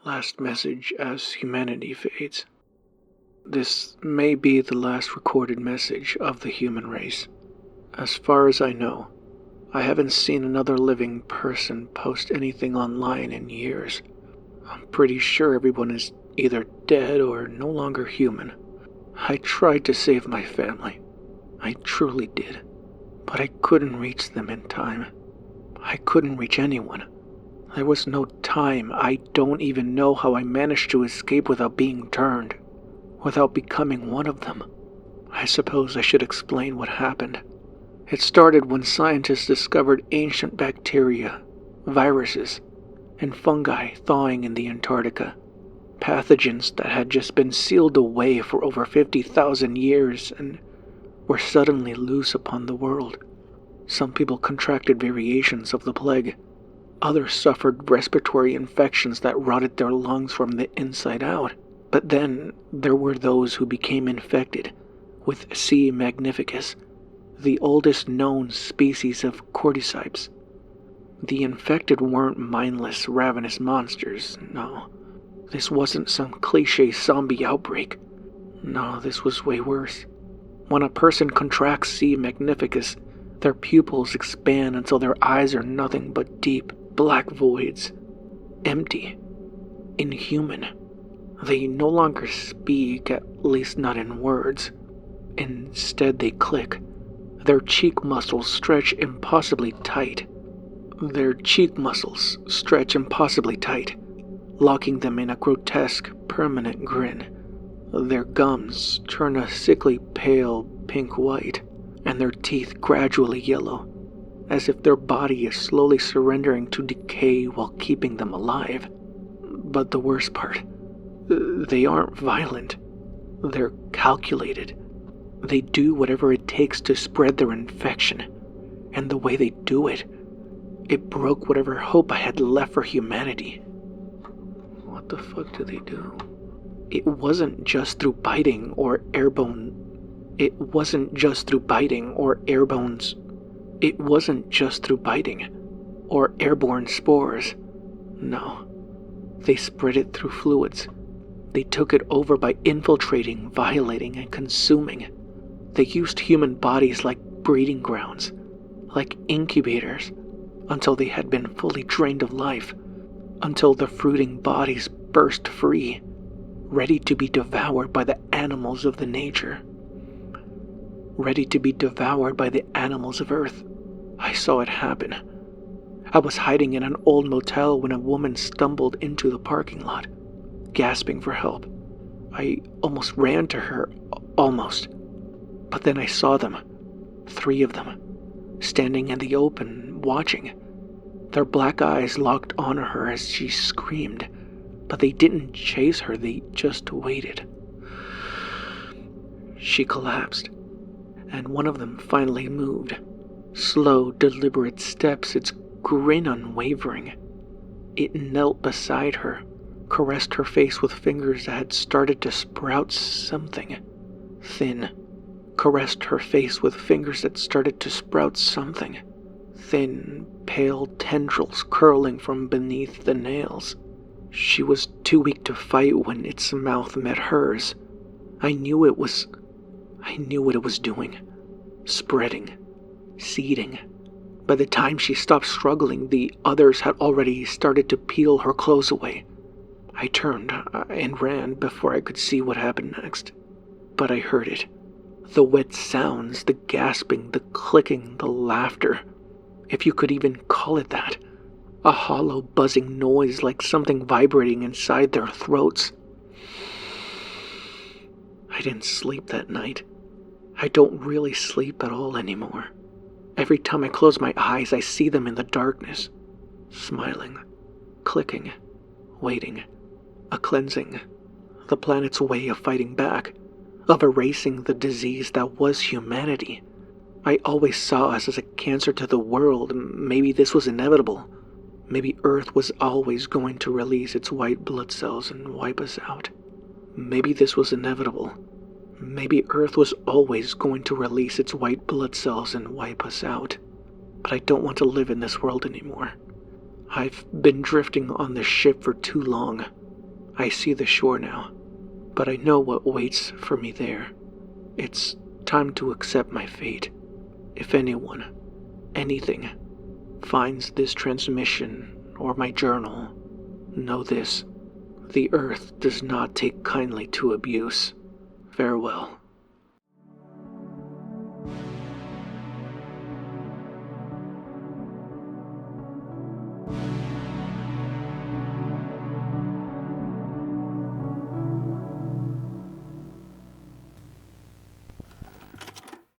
Last message as humanity fades. This may be the last recorded message of the human race. As far as I know, I haven't seen another living person post anything online in years. I'm pretty sure everyone is either dead or no longer human. I tried to save my family. I truly did. But I couldn't reach them in time. I couldn't reach anyone. There was no time. I don't even know how I managed to escape without being turned, without becoming one of them. I suppose I should explain what happened. It started when scientists discovered ancient bacteria, viruses, and fungi thawing in the Antarctica. Pathogens that had just been sealed away for over 50,000 years and were suddenly loose upon the world. Some people contracted variations of the plague. Others suffered respiratory infections that rotted their lungs from the inside out. But then there were those who became infected with C. magnificus, the oldest known species of cordyceps. The infected weren't mindless, ravenous monsters, no. This wasn't some cliché zombie outbreak. No, this was way worse. When a person contracts C. magnificus, their pupils expand until their eyes are nothing but deep, black voids. Empty. Inhuman. They no longer speak, at least not in words. Instead they click. Their cheek muscles stretch impossibly tight. Locking them in a grotesque, permanent grin. Their gums turn a sickly pale pink-white, and their teeth gradually yellow, as if their body is slowly surrendering to decay while keeping them alive. But the worst part, they aren't violent. They're calculated. They do whatever it takes to spread their infection, and the way they do it, it broke whatever hope I had left for humanity. What the fuck do they do? It wasn't just through biting or airborne spores. No. They spread it through fluids. They took it over by infiltrating, violating, and consuming. They used human bodies like breeding grounds, like incubators, until they had been fully drained of life, until the fruiting bodies burst free, ready to be devoured by the animals of the nature. Ready to be devoured by the animals of Earth. I saw it happen. I was hiding in an old motel when a woman stumbled into the parking lot, gasping for help. I almost ran to her, almost. But then I saw them, 3 of them, standing in the open, watching. Their black eyes locked on her as she screamed, but they didn't chase her, they just waited. She collapsed, and one of them finally moved. Slow, deliberate steps, its grin unwavering. It knelt beside her, caressed her face with fingers that had started to sprout something. Thin. Caressed her face with fingers that started to sprout something. Thin, pale tendrils curling from beneath the nails. She was too weak to fight when its mouth met hers. I knew what it was doing. Spreading. Seeding. By the time she stopped struggling, the others had already started to peel her clothes away. I turned and ran before I could see what happened next. But I heard it. The wet sounds, the gasping, the clicking, the laughter. If you could even call it that. A hollow, buzzing noise like something vibrating inside their throats. I didn't sleep that night. I don't really sleep at all anymore. Every time I close my eyes, I see them in the darkness. Smiling. Clicking. Waiting. A cleansing. The planet's way of fighting back. Of erasing the disease that was humanity. I always saw us as a cancer to the world. Maybe this was inevitable. Maybe Earth was always going to release its white blood cells and wipe us out. Maybe this was inevitable. Maybe Earth was always going to release its white blood cells and wipe us out. But I don't want to live in this world anymore. I've been drifting on this ship for too long. I see the shore now, but I know what waits for me there. It's time to accept my fate. If anyone, anything, finds this transmission or my journal, know this: the earth does not take kindly to abuse. Farewell.